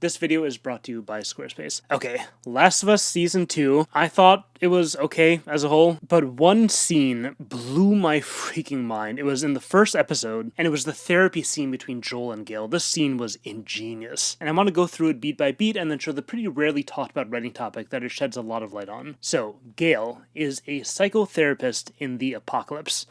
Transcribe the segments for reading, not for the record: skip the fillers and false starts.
This video is brought to you by Squarespace. Okay, Last of Us Season 2, I thought it was okay as a whole, but one scene blew my freaking mind. It was in the first episode, and it was the therapy scene between Joel and GAIL. This scene was ingenious, and I want to go through it beat by beat and then show the pretty rarely talked about writing topic that it sheds a lot of light on. So, GAIL is a psychotherapist in the apocalypse,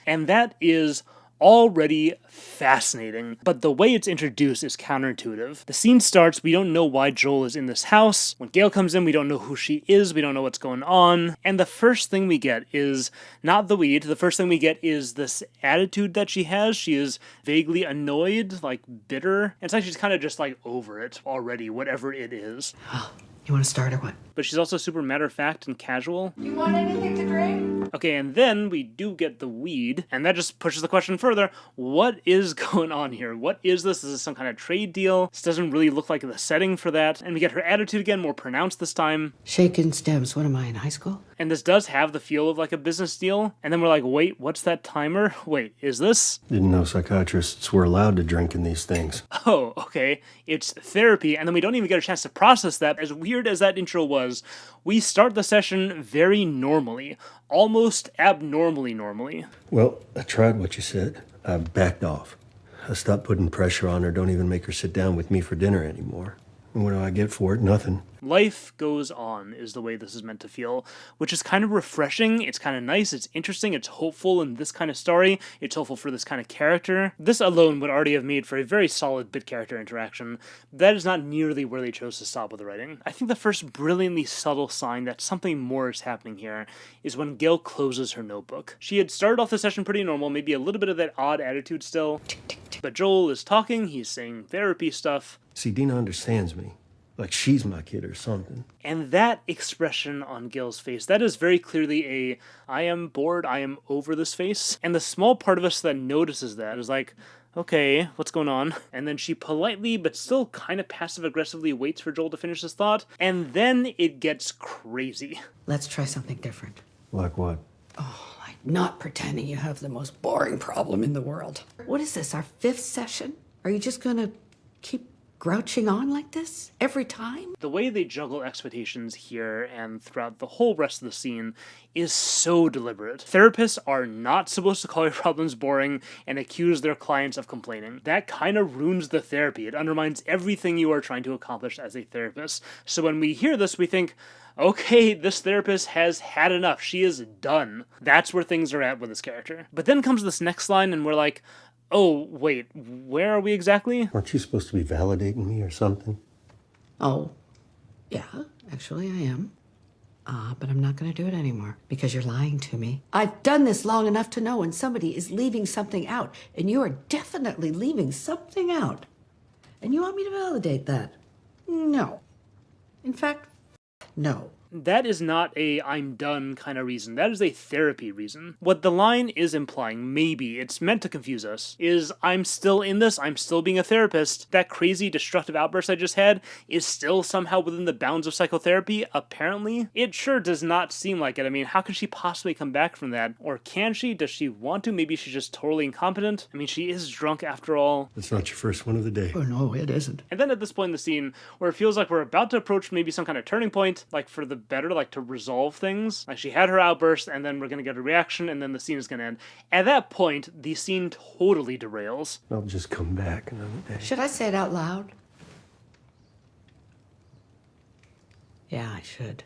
and that is already fascinating, but the way it's introduced is counterintuitive. The scene starts, we don't know why Joel is in this house. When GAIL comes in, we don't know who she is, we don't know what's going on, and the first thing we get is not the weed, the first thing we get is this attitude that she has. She is vaguely annoyed, like bitter. It's like she's kind of just like over it already, whatever it is. You want to start or what? But she's also super matter-of-fact and casual. You want anything to drink? Okay, and then we do get the weed, and that just pushes the question further. What is going on here? What is this? Is this some kind of trade deal? This doesn't really look like the setting for that. And we get her attitude again, more pronounced this time. Shaken stems. What am I, in high school? And this does have the feel of like a business deal. And then we're like, wait, what's that timer? Wait, is this? Didn't know psychiatrists were allowed to drink in these things. Oh, okay. It's therapy, and then we don't even get a chance to process that. As weird as that intro was, we start the session very normally. Almost abnormally normally. Well, I tried what you said. I backed off. I stopped putting pressure on her. Don't even make her sit down with me for dinner anymore. And what do I get for it? Nothing. Life goes on is the way this is meant to feel, which is kind of refreshing. It's kind of nice. It's interesting. It's hopeful in this kind of story. It's hopeful for this kind of character. This alone would already have made for a very solid bit character interaction. That is not nearly where they chose to stop with the writing. I think the first brilliantly subtle sign that something more is happening here is when GAIL closes her notebook. She had started off the session pretty normal, maybe a little bit of that odd attitude still. But Joel is talking, he's saying therapy stuff. See, Dina understands me. Like she's my kid or something. And that expression on GAIL's face, that is very clearly a, I am bored, I am over this face. And the small part of us that notices that is like, okay, what's going on? And then she politely, but still kind of passive-aggressively waits for Joel to finish his thought. And then it gets crazy. Let's try something different. Like what? Like not pretending you have the most boring problem in the world. What is this, our 5th session? Are you just gonna keep grouching on like this every time? The way they juggle expectations here and throughout the whole rest of the scene is so deliberate. Therapists are not supposed to call your problems boring and accuse their clients of complaining. That kind of ruins the therapy. It undermines everything you are trying to accomplish as a therapist. So when we hear this, we think, okay, this therapist has had enough. She is done. That's where things are at with this character. But then comes this next line and we're like, oh, wait, where are we exactly? Aren't you supposed to be validating me or something? Oh, yeah, actually I am. But I'm not gonna do it anymore because you're lying to me. I've done this long enough to know when somebody is leaving something out, and you are definitely leaving something out. And you want me to validate that? No. In fact, no. That is not a I'm done kind of reason. That is a therapy reason. What the line is implying, maybe, it's meant to confuse us, is I'm still in this, I'm still being a therapist. That crazy destructive outburst I just had is still somehow within the bounds of psychotherapy, apparently. It sure does not seem like it. I mean, how can she possibly come back from that? Or can she? Does she want to? Maybe she's just totally incompetent. I mean, she is drunk after all. That's not your first one of the day. Oh, no, it isn't. And then at this point in the scene, where it feels like we're about to approach maybe some kind of turning point, like for the better, like to resolve things. Like she had her outburst, and then we're gonna get a reaction, and then the scene is gonna end. At that point, the scene totally derails. I'll just come back another day. Should I say it out loud? Yeah, I should.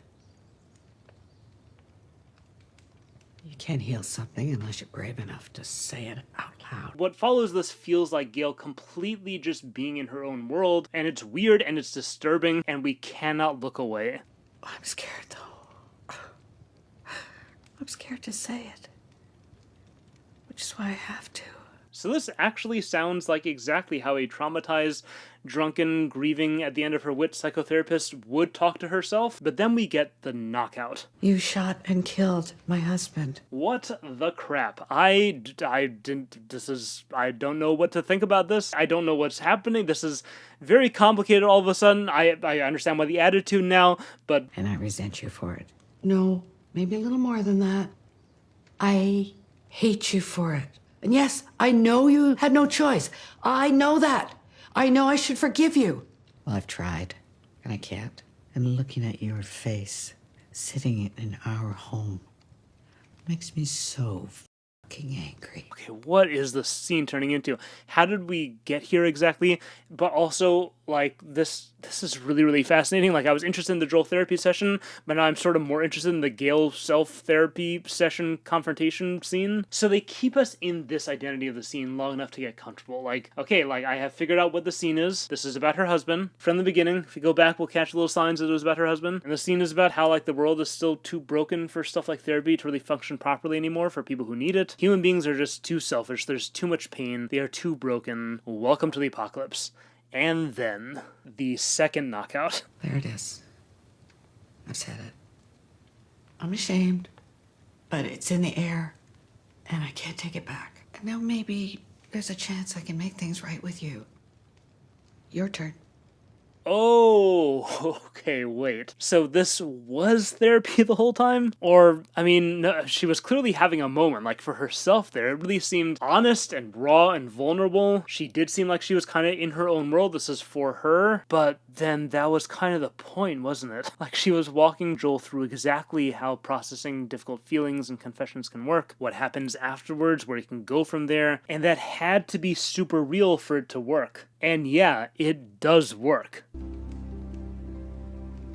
You can't heal something unless you're brave enough to say it out loud. What follows this feels like GAIL completely just being in her own world, and it's weird and it's disturbing, and we cannot look away. I'm scared, though. I'm scared to say it. Which is why I have to. So this actually sounds like exactly how a traumatized, drunken, grieving at the end of her wits psychotherapist would talk to herself, but then we get the knockout. You shot and killed my husband. What the crap? I don't know what to think about this. I don't know what's happening. This is very complicated all of a sudden. I understand why the attitude now, but... And I resent you for it. No, maybe a little more than that. I hate you for it. And yes, I know you had no choice. I know that. I know I should forgive you. Well, I've tried, and I can't. And looking at your face, sitting in our home, makes me so fucking angry. Okay, what is the scene turning into? How did we get here exactly? But also, like, this is really, really fascinating. Like, I was interested in the Joel therapy session, but now I'm sort of more interested in the GAIL self-therapy session confrontation scene. So they keep us in this identity of the scene long enough to get comfortable. Like, okay, like, I have figured out what the scene is. This is about her husband. From the beginning, if you go back, we'll catch little signs that it was about her husband. And the scene is about how, like, the world is still too broken for stuff like therapy to really function properly anymore for people who need it. Human beings are just too selfish. There's too much pain. They are too broken. Welcome to the apocalypse. And then the second knockout. There it is. I've said it. I'm ashamed, but it's in the air, and I can't take it back. And now maybe there's a chance I can make things right with you. Your turn. Oh, okay, wait. So this was therapy the whole time? Or, I mean, no, she was clearly having a moment, like, for herself there. It really seemed honest and raw and vulnerable. She did seem like she was kind of in her own world. This is for her. But then that was kind of the point, wasn't it? Like, she was walking Joel through exactly how processing difficult feelings and confessions can work, what happens afterwards, where you can go from there. And that had to be super real for it to work. And yeah, it does work.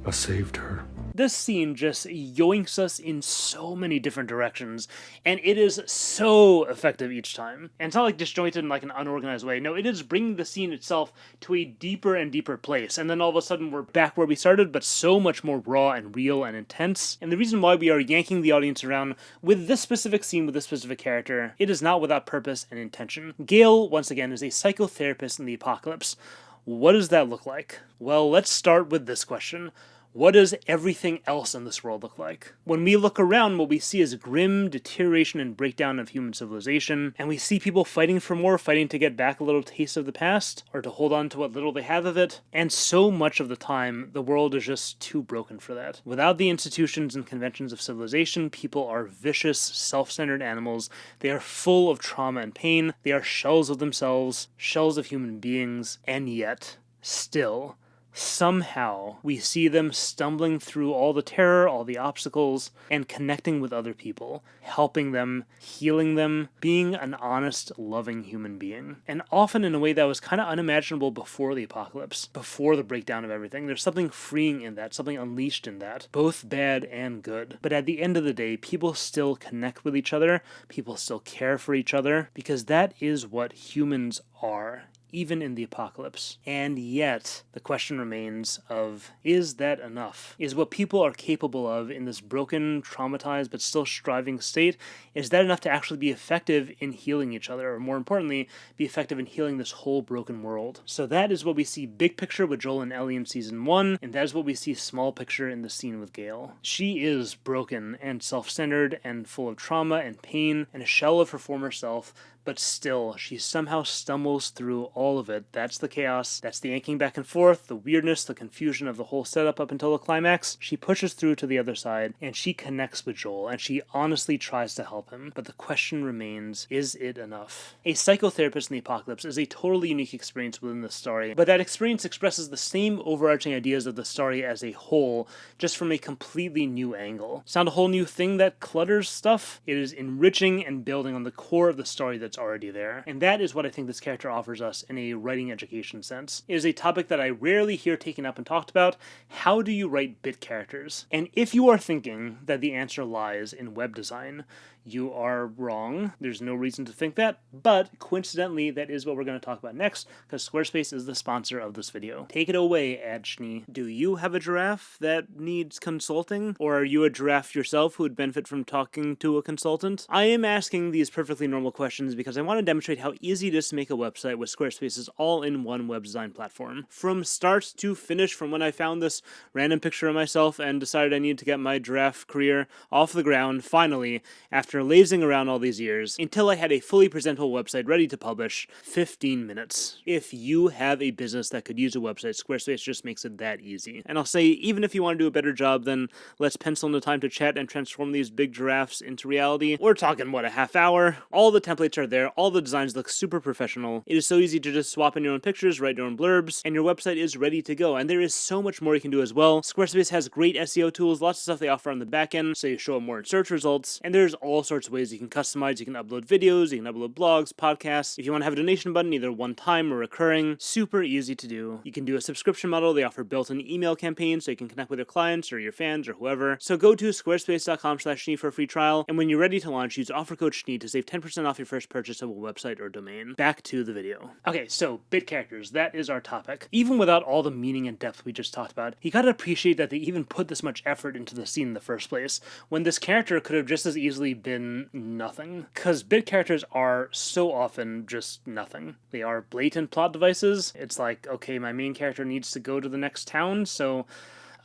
I saved her. This scene just yoinks us in so many different directions, and it is so effective each time. And it's not like disjointed in like an unorganized way. No, it is bringing the scene itself to a deeper and deeper place, and then all of a sudden we're back where we started, but so much more raw and real and intense. And the reason why we are yanking the audience around with this specific scene with this specific character, it is not without purpose and intention. GAIL, once again, is a psychotherapist in the apocalypse. What does that look like? Well, let's start with this question. What does everything else in this world look like? When we look around, what we see is grim deterioration and breakdown of human civilization, and we see people fighting for more, fighting to get back a little taste of the past, or to hold on to what little they have of it, and so much of the time, the world is just too broken for that. Without the institutions and conventions of civilization, people are vicious, self-centered animals. They are full of trauma and pain. They are shells of themselves, shells of human beings, and yet, still, somehow we see them stumbling through all the terror, all the obstacles, and connecting with other people, helping them, healing them, being an honest, loving human being. And often in a way that was kind of unimaginable before the apocalypse, before the breakdown of everything. There's something freeing in that, something unleashed in that, both bad and good. But at the end of the day, people still connect with each other, people still care for each other, because that is what humans are, even in the apocalypse. And yet, the question remains of, is that enough? Is what people are capable of in this broken, traumatized, but still striving state, is that enough to actually be effective in healing each other, or more importantly, be effective in healing this whole broken world? So that is what we see big picture with Joel and Ellie in season 1, and that is what we see small picture in the scene with GAIL. She is broken and self-centered and full of trauma and pain and a shell of her former self, but still, she somehow stumbles through all of it. That's the chaos, that's the yanking back and forth, the weirdness, the confusion of the whole setup up until the climax. She pushes through to the other side, and she connects with Joel, and she honestly tries to help him. But the question remains, is it enough? A psychotherapist in the apocalypse is a totally unique experience within the story, but that experience expresses the same overarching ideas of the story as a whole, just from a completely new angle. Sound a whole new thing that clutters stuff? It is enriching and building on the core of the story that's already there. And that is what I think this character offers us in a writing education sense. It is a topic that I rarely hear taken up and talked about. How do you write bit characters? And if you are thinking that the answer lies in web design, you are wrong. There's no reason to think that, but coincidentally, that is what we're going to talk about next, because Squarespace is the sponsor of this video. Take it away, Ad Schnee. Do you have a giraffe that needs consulting? Or are you a giraffe yourself who would benefit from talking to a consultant? I am asking these perfectly normal questions because I want to demonstrate how easy it is to make a website with Squarespace's all-in-one web design platform. From start to finish, from when I found this random picture of myself and decided I needed to get my giraffe career off the ground, finally, after lazing around all these years, until I had a fully presentable website ready to publish, 15 minutes. If you have a business that could use a website, Squarespace just makes it that easy. And I'll say, even if you want to do a better job, then let's pencil in the time to chat and transform these big giraffes into reality. We're talking, what, a half hour? All the templates are there. All the designs look super professional. It is so easy to just swap in your own pictures, write your own blurbs, and your website is ready to go. And there is so much more you can do as well. Squarespace has great SEO tools, lots of stuff they offer on the back end, so you show up more in search results. And there's all sorts of ways you can customize. You can upload videos, you can upload blogs, podcasts. If you want to have a donation button, either one time or recurring, super easy to do. You can do a subscription model. They offer built-in email campaigns so you can connect with your clients or your fans or whoever. So go to squarespace.com/schnee for a free trial. And when you're ready to launch, use offer code schnee to save 10% off your first purchase of a website or domain. Back to the video. Okay, so bit characters, that is our topic. Even without all the meaning and depth we just talked about, you gotta appreciate that they even put this much effort into the scene in the first place, when this character could have just as easily been nothing. Because bit characters are so often just nothing. They are blatant plot devices. It's like, okay, my main character needs to go to the next town, so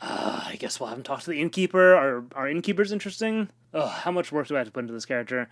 I guess we'll have him talk to the innkeeper. Are innkeepers interesting? Ugh, how much work do I have to put into this character?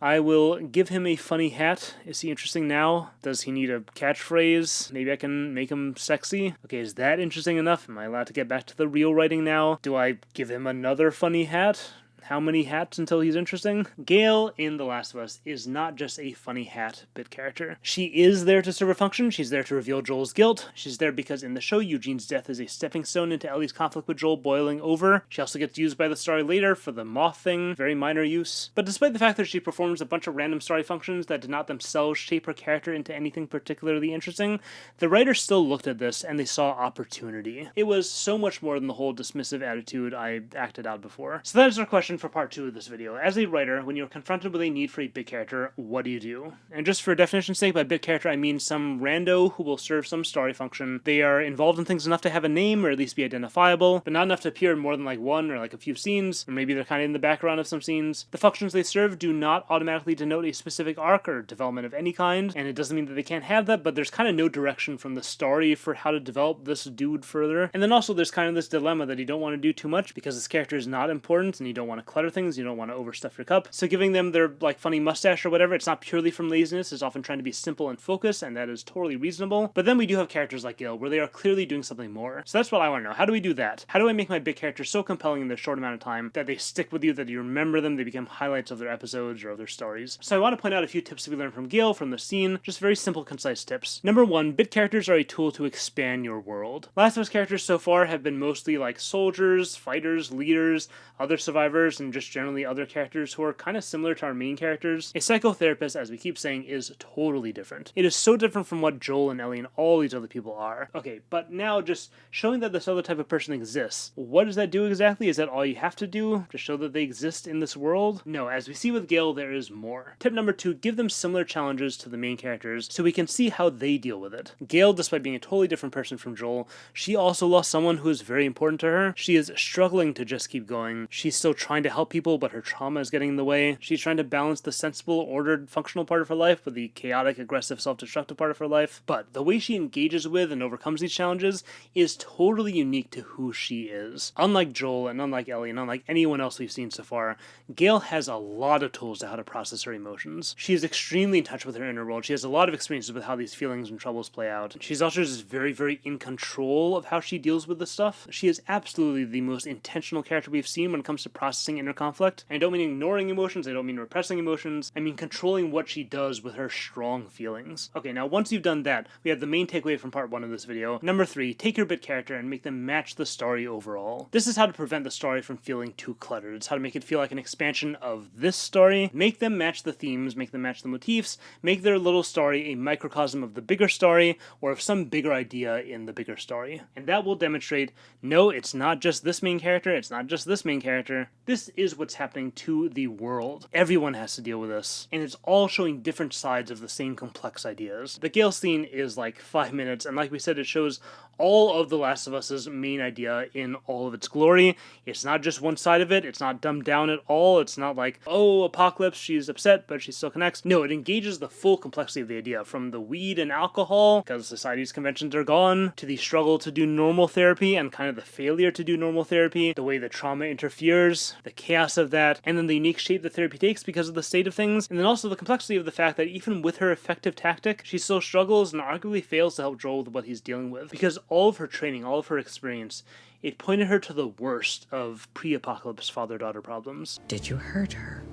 I will give him a funny hat. Is he interesting now? Does he need a catchphrase? Maybe I can make him sexy? Okay, is that interesting enough? Am I allowed to get back to the real writing now? Do I give him another funny hat? How many hats until he's interesting? GAIL in The Last of Us is not just a funny hat bit character. She is there to serve a function. She's there to reveal Joel's guilt. She's there because in the show, Eugene's death is a stepping stone into Ellie's conflict with Joel boiling over. She also gets used by the story later for the moth thing, very minor use. But despite the fact that she performs a bunch of random story functions that did not themselves shape her character into anything particularly interesting, the writers still looked at this and they saw opportunity. It was so much more than the whole dismissive attitude I acted out before. So that is our question for part 2 of this video. As a writer, when you're confronted with a need for a bit character, what do you do? And just for definition's sake, by bit character I mean some rando who will serve some story function. They are involved in things enough to have a name or at least be identifiable, but not enough to appear in more than like one or like a few scenes, or maybe they're kind of in the background of some scenes. The functions they serve do not automatically denote a specific arc or development of any kind, and it doesn't mean that they can't have that, but there's kind of no direction from the story for how to develop this dude further. And then also there's kind of this dilemma that you don't want to do too much because this character is not important and you don't want to clutter things, you don't want to overstuff your cup. So giving them their like funny mustache or whatever, it's not purely from laziness, it's often trying to be simple and focused, and that is totally reasonable. But then we do have characters like GAIL where they are clearly doing something more. So that's what I want to know. How do we do that? How do I make my big character so compelling in their short amount of time that they stick with you, that you remember them, they become highlights of their episodes or of their stories? So I want to point out a few tips that we learned from GAIL from the scene, just very simple, concise tips. Number 1, bit characters are a tool to expand your world. Last of Us characters so far have been mostly like soldiers, fighters, leaders, other survivors, and just generally other characters who are kind of similar to our main characters. A psychotherapist, as we keep saying, is totally different. It is so different from what Joel and Ellie and all these other people are. Okay, but now just showing that this other type of person exists, what does that do exactly? Is that all you have to do to show that they exist in this world? No, as we see with GAIL, there is more. Tip number 2, give them similar challenges to the main characters so we can see how they deal with it. GAIL, despite being a totally different person from Joel, she also lost someone who is very important to her. She is struggling to just keep going. She's still trying to help people, but her trauma is getting in the way. She's trying to balance the sensible, ordered, functional part of her life with the chaotic, aggressive, self-destructive part of her life. But the way she engages with and overcomes these challenges is totally unique to who she is. Unlike Joel and unlike Ellie and unlike anyone else we've seen so far, GAIL has a lot of tools to how to process her emotions. She is extremely in touch with her inner world. She has a lot of experiences with how these feelings and troubles play out. She's also just very, very in control of how she deals with this stuff. She is absolutely the most intentional character we've seen when it comes to processing inner conflict. And I don't mean ignoring emotions, I don't mean repressing emotions, I mean controlling what she does with her strong feelings. Okay, now once you've done that, we have the main takeaway from part 1 of this video. Number 3, take your bit character and make them match the story overall. This is how to prevent the story from feeling too cluttered. It's how to make it feel like an expansion of this story. Make them match the themes, make them match the motifs, make their little story a microcosm of the bigger story or of some bigger idea in the bigger story. And that will demonstrate, no, it's not just this main character, it's not just this main character. This is what's happening to the world. Everyone has to deal with this, and it's all showing different sides of the same complex ideas. The GAIL scene is like 5 minutes, and like we said, it shows all of The Last of Us's main idea in all of its glory. It's not just one side of it, it's not dumbed down at all, it's not like, oh, Apocalypse, she's upset, but she still connects. No, it engages the full complexity of the idea, from the weed and alcohol, because society's conventions are gone, to the struggle to do normal therapy and kind of the failure to do normal therapy, the way the trauma interferes, the chaos of that, and then the unique shape the therapy takes because of the state of things, and then also the complexity of the fact that even with her effective tactic, she still struggles and arguably fails to help Joel with what he's dealing with, because all of her training, all of her experience, it pointed her to the worst of pre-apocalypse father-daughter problems. Did you hurt her?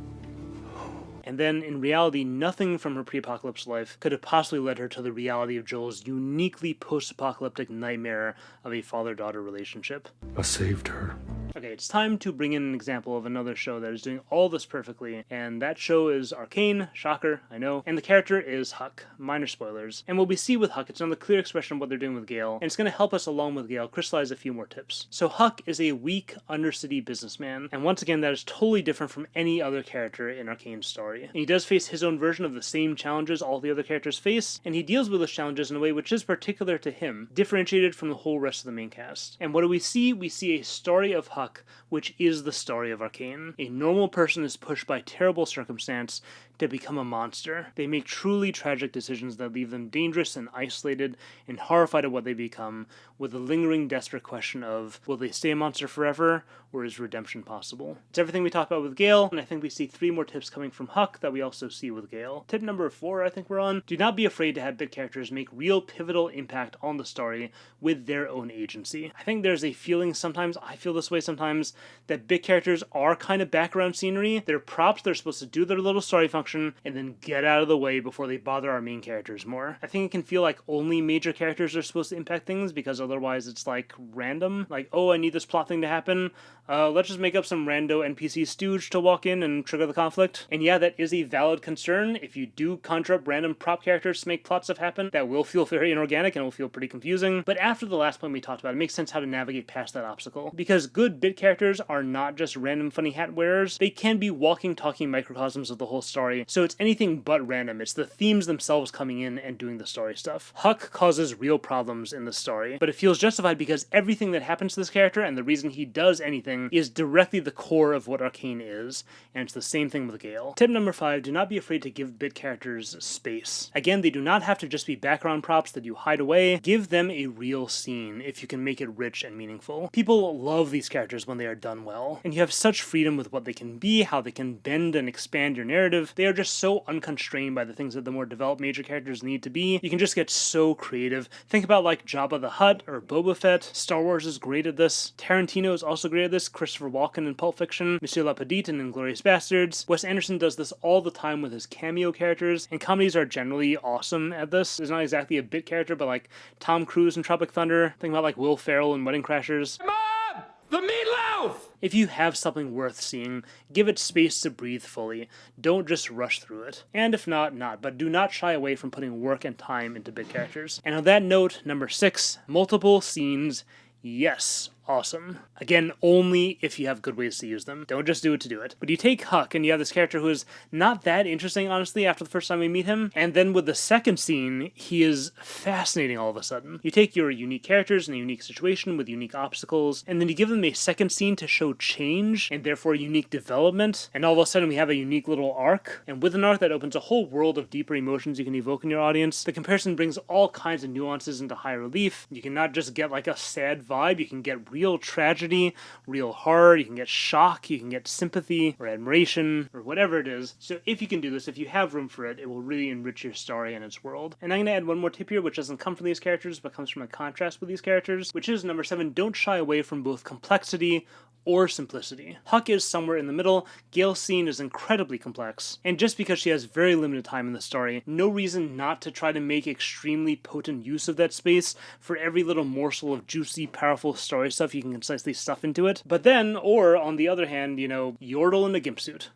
and then in reality nothing from her pre-apocalypse life could have possibly led her to the reality of Joel's uniquely post-apocalyptic nightmare of a father-daughter relationship. I saved her. Okay, it's time to bring in an example of another show that is doing all this perfectly, and that show is Arcane. Shocker, I know. And the character is Huck. Minor spoilers. And what we see with Huck, it's another clear expression of what they're doing with GAIL, and it's going to help us, along with GAIL, crystallize a few more tips. So Huck is a weak, undercity businessman, and once again, that is totally different from any other character in Arcane's story. And he does face his own version of the same challenges all the other characters face, and he deals with those challenges in a way which is particular to him, differentiated from the whole rest of the main cast. And what do we see? We see a story of Huck, which is the story of Arcane. A normal person is pushed by terrible circumstance to become a monster. They make truly tragic decisions that leave them dangerous and isolated and horrified at what they become, with a lingering desperate question of, will they stay a monster forever, or is redemption possible? It's everything we talked about with GAIL, and I think we see 3 more tips coming from Huck that we also see with GAIL. Tip number 4, I think we're on. Do not be afraid to have bit characters make real pivotal impact on the story with their own agency. I think there's a feeling sometimes, I feel this way sometimes, that bit characters are kind of background scenery. They're props, they're supposed to do their little story function, and then get out of the way before they bother our main characters more. I think it can feel like only major characters are supposed to impact things, because otherwise it's like random. Like, oh, I need this plot thing to happen. Let's just make up some rando NPC stooge to walk in and trigger the conflict. And yeah, that is a valid concern. If you do conjure up random prop characters to make plot stuff happen, that will feel very inorganic and will feel pretty confusing. But after the last point we talked about, it makes sense how to navigate past that obstacle. Because good bit characters are not just random funny hat wearers. They can be walking, talking microcosms of the whole story. So it's anything but random. It's the themes themselves coming in and doing the story stuff. Huck causes real problems in the story, but it feels justified because everything that happens to this character and the reason he does anything is directly the core of what Arcane is, and it's the same thing with GAIL. Tip number 5, do not be afraid to give bit characters space. Again, they do not have to just be background props that you hide away. Give them a real scene if you can make it rich and meaningful. People love these characters when they are done well, and you have such freedom with what they can be, how they can bend and expand your narrative. They are just so unconstrained by the things that the more developed major characters need to be. You can just get so creative. Think about like Jabba the Hutt or Boba Fett. Star Wars is great at this. Tarantino is also great at this. Christopher Walken in Pulp Fiction. Monsieur Lapadite in Inglourious Bastards. Wes Anderson does this all the time with his cameo characters, and comedies are generally awesome at this. There's not exactly a bit character, but like Tom Cruise in Tropic Thunder. Think about like Will Ferrell in Wedding Crashers. Mom! The meatloaf! If you have something worth seeing, give it space to breathe fully. Don't just rush through it. And if not, but do not shy away from putting work and time into bit characters. And on that note, number 6, multiple scenes. Yes, awesome. Again, only if you have good ways to use them. Don't just do it to do it. But you take Huck, and you have this character who is not that interesting, honestly, after the first time we meet him. And then with the second scene, he is fascinating all of a sudden. You take your unique characters in a unique situation with unique obstacles, and then you give them a second scene to show change, and therefore unique development. And all of a sudden we have a unique little arc. And with an arc that opens a whole world of deeper emotions you can evoke in your audience. The comparison brings all kinds of nuances into high relief. You can not just get like a sad vibe, you can get real tragedy, real horror, you can get shock, you can get sympathy or admiration or whatever it is. So if you can do this, if you have room for it, it will really enrich your story and its world. And I'm going to add one more tip here, which doesn't come from these characters, but comes from a contrast with these characters, which is number 7, don't shy away from both complexity or simplicity. Huck is somewhere in the middle. GAIL's scene is incredibly complex, and just because she has very limited time in the story, no reason not to try to make extremely potent use of that space for every little morsel of juicy, powerful story stuff you can concisely stuff into it. But then, or on the other hand, Yordle in a gimp suit.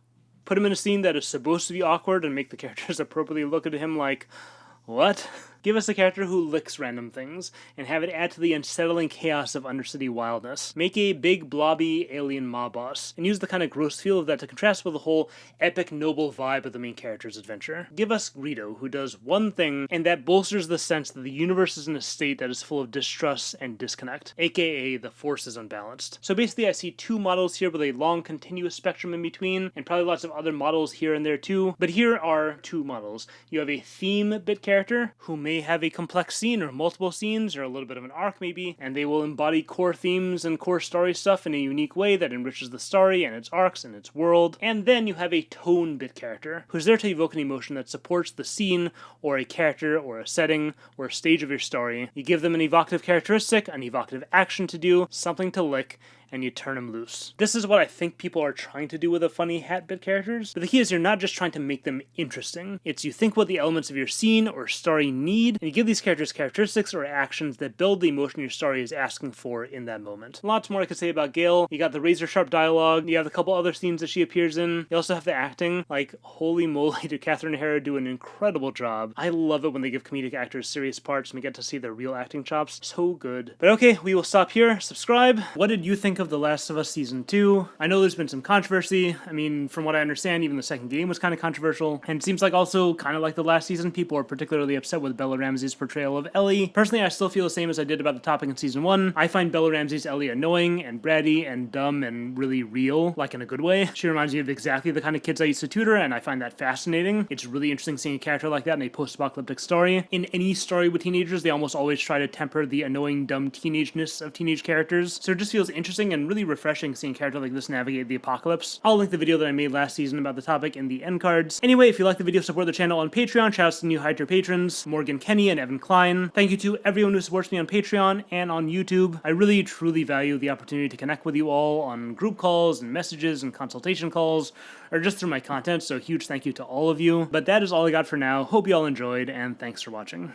Put him in a scene that is supposed to be awkward and make the characters appropriately look at him like, what? Give us a character who licks random things, and have it add to the unsettling chaos of Undercity wildness. Make a big, blobby, alien mob boss, and use the kind of gross feel of that to contrast with the whole epic, noble vibe of the main character's adventure. Give us Greedo, who does one thing, and that bolsters the sense that the universe is in a state that is full of distrust and disconnect, aka the force is unbalanced. So basically I see 2 models here with a long, continuous spectrum in between, and probably lots of other models here and there too, but here are 2 models. You have a theme bit character, who may have a complex scene or multiple scenes or a little bit of an arc maybe, and they will embody core themes and core story stuff in a unique way that enriches the story and its arcs and its world. And then you have a tone bit character who's there to evoke an emotion that supports the scene or a character or a setting or a stage of your story. You give them an evocative characteristic, an evocative action to do, something to lick, and you turn them loose. This is what I think people are trying to do with the funny hat bit characters, but the key is you're not just trying to make them interesting. It's you think what the elements of your scene or story need, and you give these characters characteristics or actions that build the emotion your story is asking for in that moment. Lots more I could say about GAIL. You got the razor sharp dialogue, you have a couple other scenes that she appears in, you also have the acting. Like, holy moly, did Catherine O'Hara do an incredible job. I love it when they give comedic actors serious parts and we get to see their real acting chops. So good. But okay, we will stop here. Subscribe. What did you think of The Last of Us Season 2? I know there's been some controversy. I mean, from what I understand, even the second game was kind of controversial. And it seems like also, kind of like the last season, people are particularly upset with Bella Ramsey's portrayal of Ellie. Personally, I still feel the same as I did about the topic in Season 1. I find Bella Ramsey's Ellie annoying and bratty and dumb and really real, like in a good way. She reminds me of exactly the kind of kids I used to tutor, and I find that fascinating. It's really interesting seeing a character like that in a post-apocalyptic story. In any story with teenagers, they almost always try to temper the annoying, dumb teenageness of teenage characters. So it just feels interesting and really refreshing seeing a character like this navigate the apocalypse. I'll link the video that I made last season about the topic in the end cards. Anyway, if you like the video, support the channel on Patreon. Shout out to new high-tier patrons, Morgan Kenny and Evan Klein. Thank you to everyone who supports me on Patreon and on YouTube. I really, truly value the opportunity to connect with you all on group calls and messages and consultation calls, or just through my content, so huge thank you to all of you. But that is all I got for now. Hope you all enjoyed, and thanks for watching.